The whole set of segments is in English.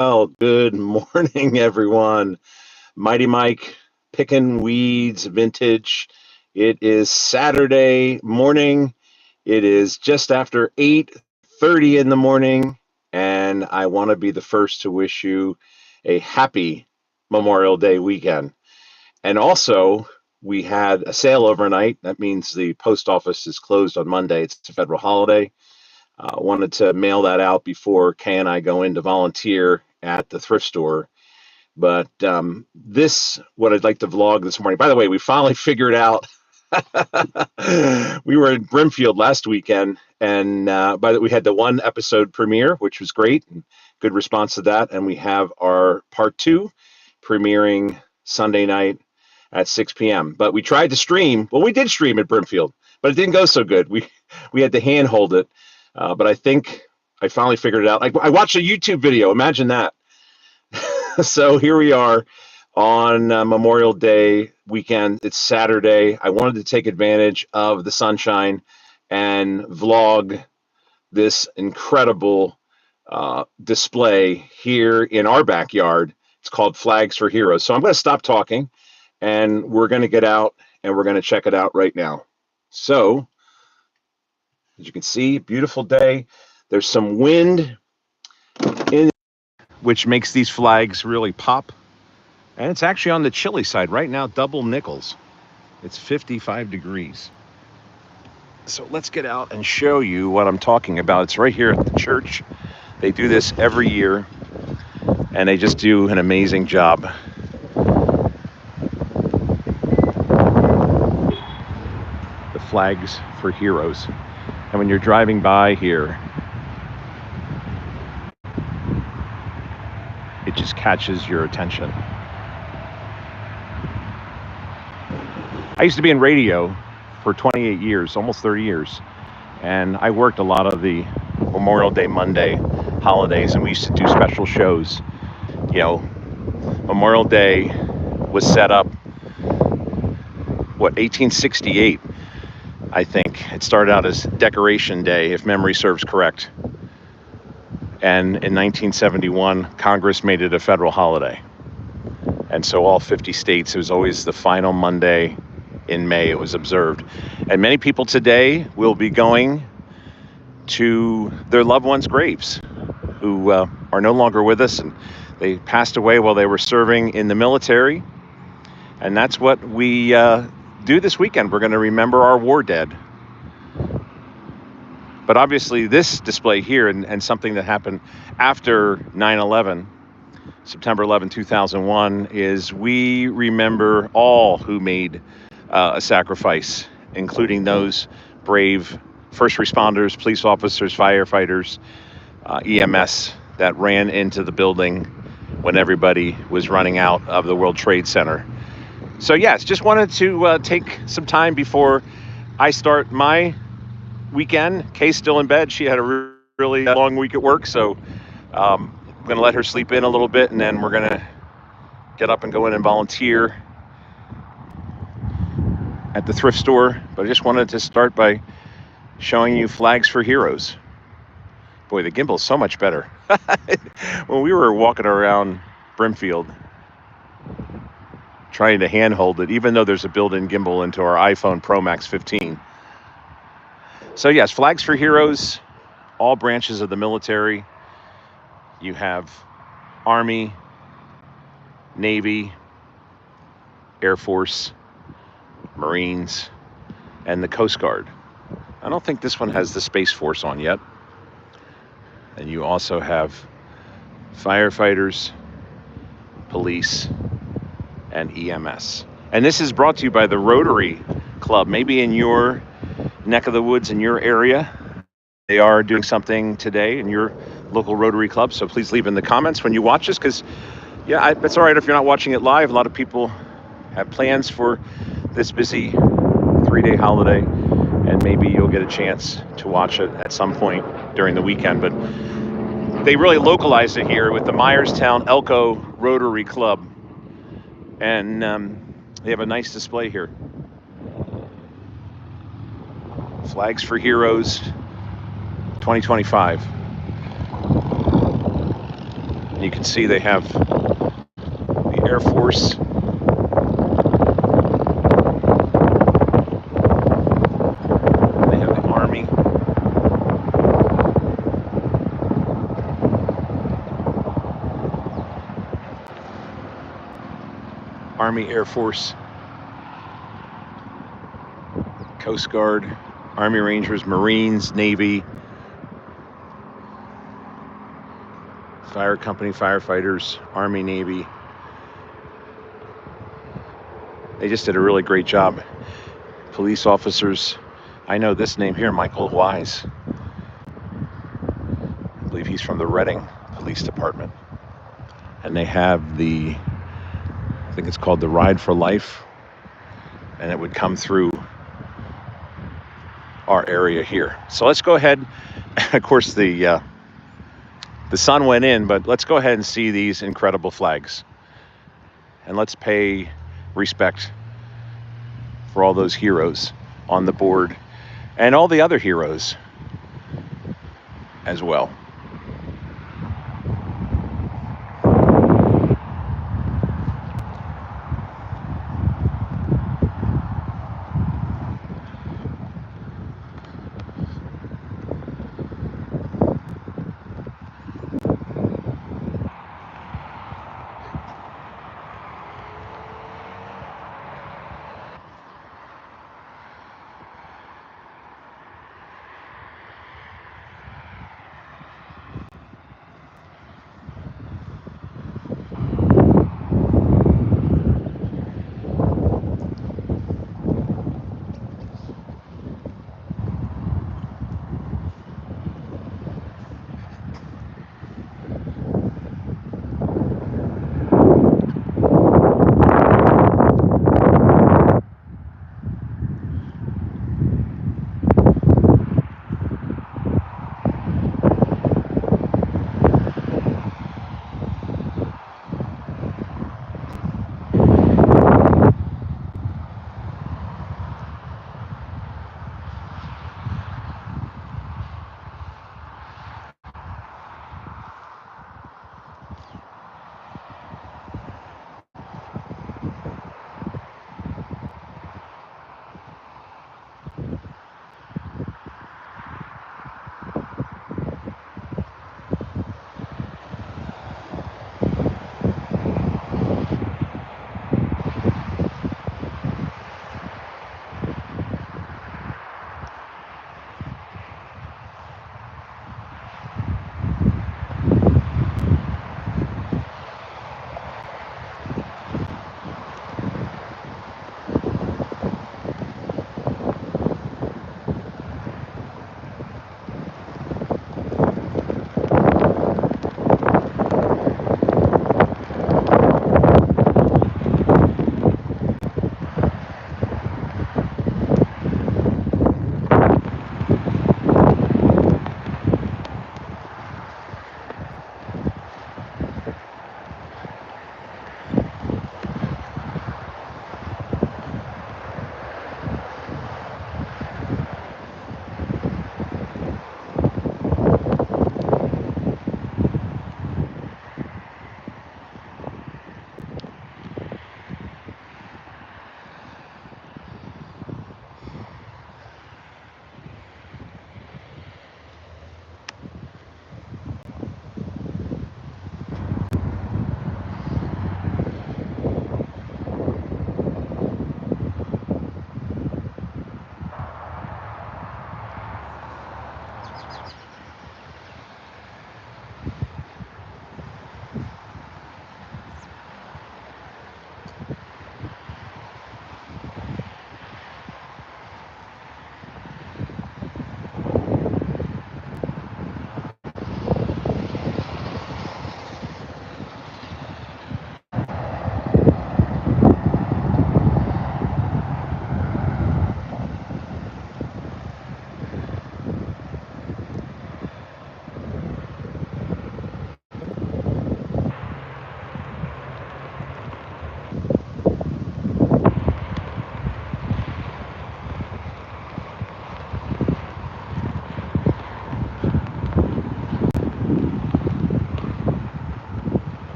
Well, good morning, everyone. Mighty Mike picking weeds vintage. It is Saturday morning. It is just after 8:30 in the morning, and I want to be the first to wish you a happy Memorial Day weekend. And also, we had a sale overnight. That means the post office is closed on Monday. It's a federal holiday. Wanted to mail that out before Kay and I go in to volunteer at the thrift store. But what I'd like to vlog this morning. By the way, we finally figured out. We were in Brimfield last weekend, and we had the one episode premiere, which was great, and good response to that. And we have our part two premiering Sunday night at 6 p.m. But we tried to stream. Well, we did stream at Brimfield, but it didn't go so good. We had to handhold it. But I think I finally figured it out. I watched a YouTube video. Imagine that. So here we are on Memorial Day weekend. It's Saturday. I wanted to take advantage of the sunshine and vlog this incredible display here in our backyard. It's called Flags for Heroes. So I'm going to stop talking and we're going to get out and we're going to check it out right now. So, as you can see, beautiful day. There's some wind in, which makes these flags really pop. And it's actually on the chilly side right now, double nickels. It's 55 degrees. So let's get out and show you what I'm talking about. It's right here at the church. They do this every year, and they just do an amazing job. The Flags for Heroes. And when you're driving by here, it just catches your attention. I used to be in radio for 28 years, almost 30 years, and I worked a lot of the Memorial Day Monday holidays, and we used to do special shows. You know, Memorial Day was set up, 1868, I think. It started out as Decoration Day, if memory serves correct. And in 1971, Congress made it a federal holiday. And so all 50 states, it was always the final Monday in May it was observed. And many people today will be going to their loved ones' graves who are no longer with us, and they passed away while they were serving in the military. And that's what we do this weekend. We're going to remember our war dead. But obviously this display here and something that happened after 9/11, September 11, 2001, is we remember all who made a sacrifice, including those brave first responders, police officers, firefighters, EMS that ran into the building when everybody was running out of the World Trade Center. So yes, just wanted to take some time before I start my weekend. Kay's still in bed. She had a really long week at work, so I'm going to let her sleep in a little bit, and then we're going to get up and go in and volunteer at the thrift store. But I just wanted to start by showing you Flags for Heroes. Boy, the gimbal's so much better. When we were walking around Brimfield trying to handhold it, even though there's a built-in gimbal into our iPhone Pro Max 15. So yes, Flags for Heroes, all branches of the military. You have Army, Navy, Air Force, Marines, and the Coast Guard. I don't think this one has the Space Force on yet. And you also have firefighters, police, and EMS. And this is brought to you by the Rotary Club. Maybe in your neck of the woods, in your area, they are doing something today in your local Rotary Club. So please leave in the comments when you watch this, because it's all right if you're not watching it live. A lot of people have plans for this busy 3-day holiday, and maybe you'll get a chance to watch it at some point during the weekend. But they really localized it here with the Myerstown Elko Rotary Club, and they have a nice display here. Flags for Heroes 2025. And you can see they have the Air Force. They have the Army. Army, Air Force, Coast Guard, Army Rangers, Marines, Navy, Fire Company, firefighters, Army, Navy. They just did a really great job. Police officers. I know this name here, Michael Wise. I believe he's from the Reading Police Department. And they have the, I think it's called the Ride for Life. And it would come through our area here. So let's go ahead. Of course, the sun went in, but let's go ahead and see these incredible flags. And let's pay respect for all those heroes on the board and all the other heroes as well.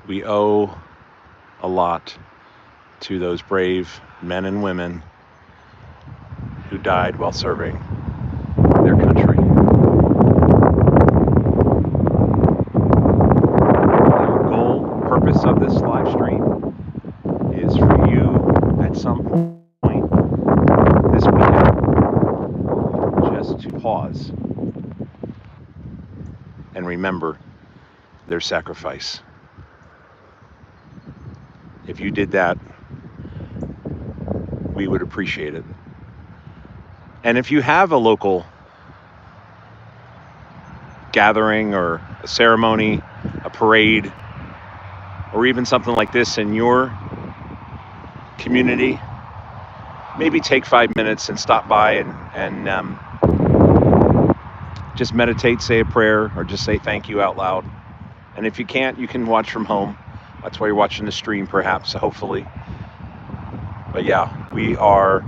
We owe a lot to those brave men and women who died while serving their country. The goal, purpose of this live stream is for you at some point this weekend just to pause and remember their sacrifice. If you did that, we would appreciate it. And if you have a local gathering or a ceremony, a parade, or even something like this in your community, maybe take 5 minutes and stop by and just meditate, say a prayer, or just say thank you out loud. And if you can't, you can watch from home. That's why you're watching the stream, perhaps, hopefully. But yeah, we are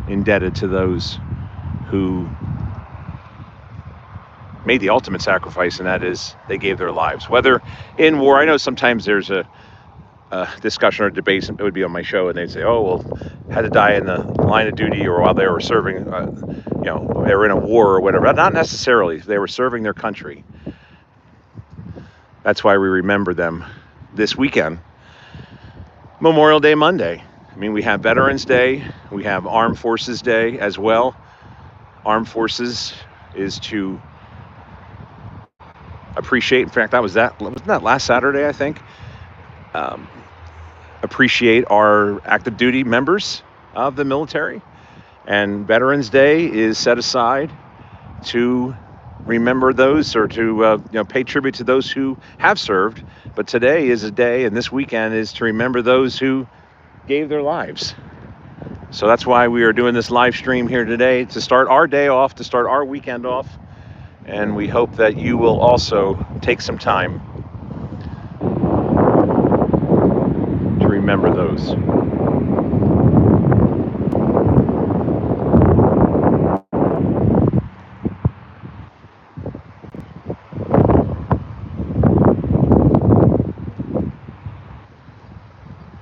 indebted to those who made the ultimate sacrifice, and that is they gave their lives. Whether in war, I know sometimes there's a discussion or debate. It would be on my show, and they'd say, "Oh, well, had to die in the line of duty, or while they were serving, they were in a war or whatever." Not necessarily. They were serving their country. That's why we remember them this weekend, Memorial Day Monday. I mean, we have Veterans Day, we have Armed Forces Day as well. Armed Forces is to appreciate. In fact, wasn't that last Saturday, I think. Appreciate our active duty members of the military, and Veterans Day is set aside to remember those, or to pay tribute to those who have served. But today is a day, and this weekend is to remember those who gave their lives. So that's why we are doing this live stream here today, to start our day off, to start our weekend off. And we hope that you will also take some time to remember those.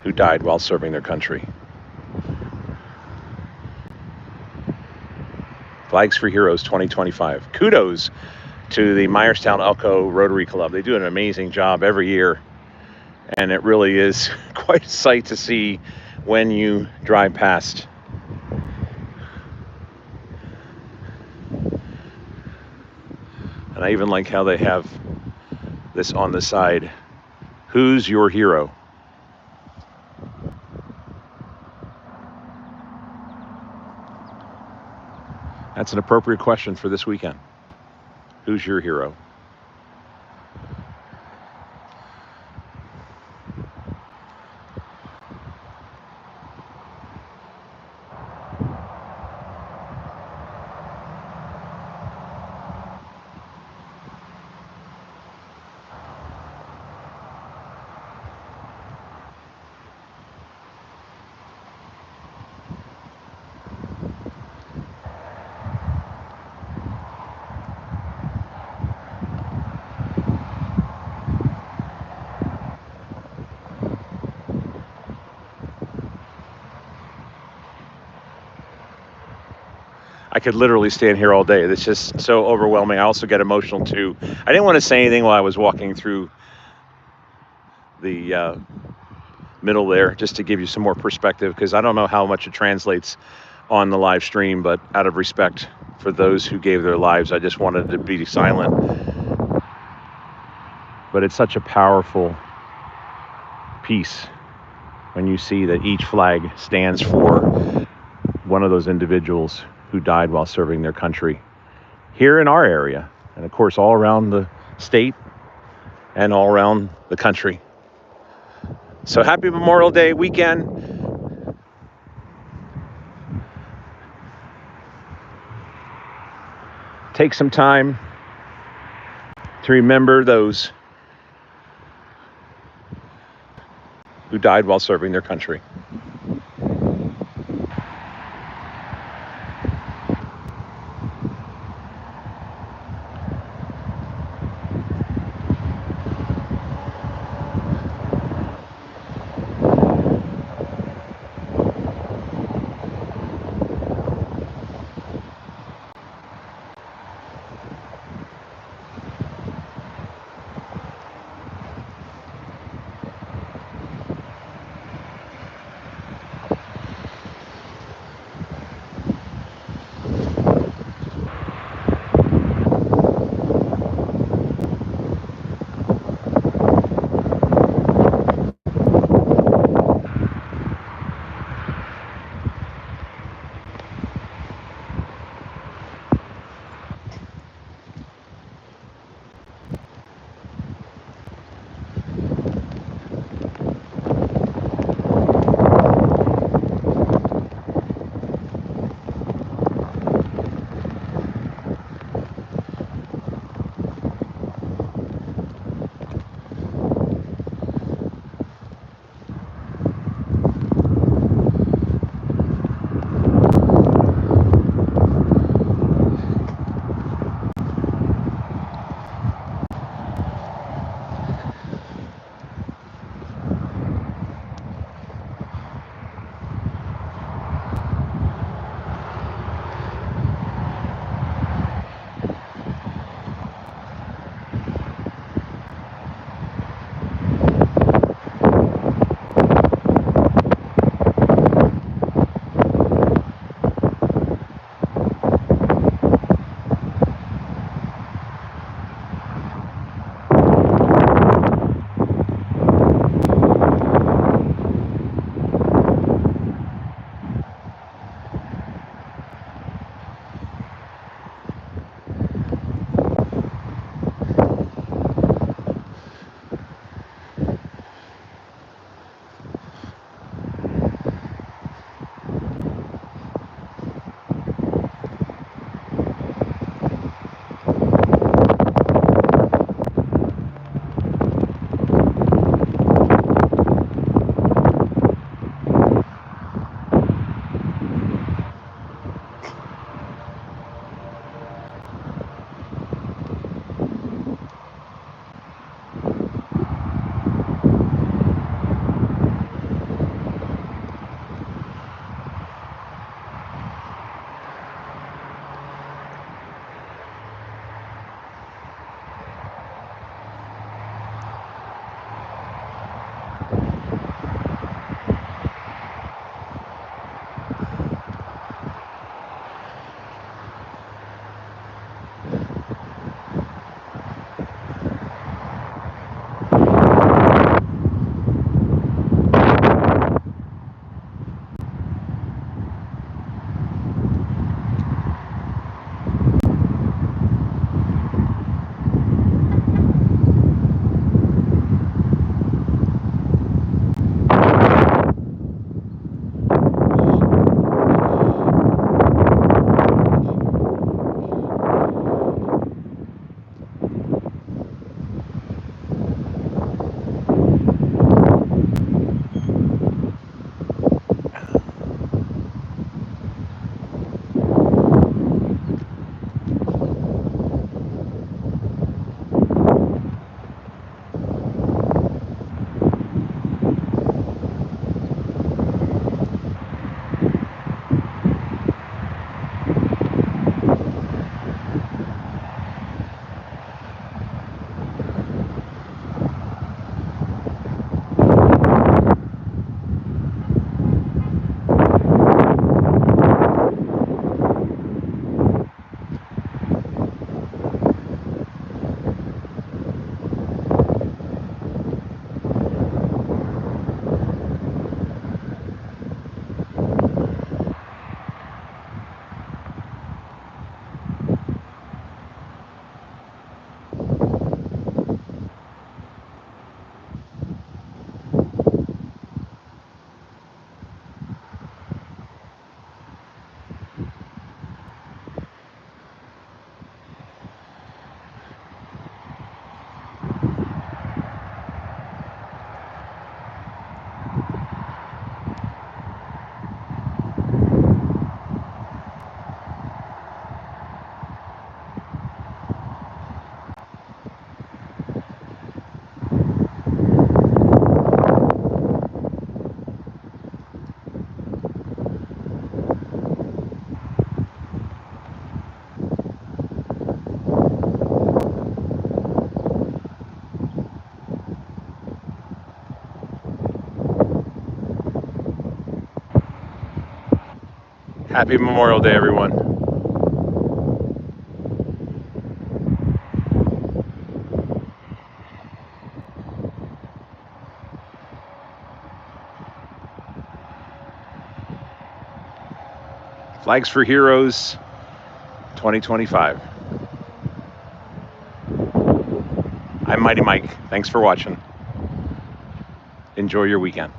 Who died while serving their country. Flags for Heroes 2025. Kudos to the Myerstown Elko Rotary Club. They do an amazing job every year, and it really is quite a sight to see when you drive past. And I even like how they have this on the side. Who's your hero? That's an appropriate question for this weekend. Who's your hero? I could literally stand here all day. It's just so overwhelming. I also get emotional too. I didn't want to say anything while I was walking through the middle there, just to give you some more perspective, because I don't know how much it translates on the live stream, but out of respect for those who gave their lives, I just wanted to be silent. But it's such a powerful piece when you see that each flag stands for one of those individuals who died while serving their country here in our area, and of course all around the state and all around the country. So happy Memorial Day weekend. Take some time to remember those who died while serving their country. Happy Memorial Day, everyone. Flags for Heroes 2025. I'm Mighty Mike. Thanks for watching. Enjoy your weekend.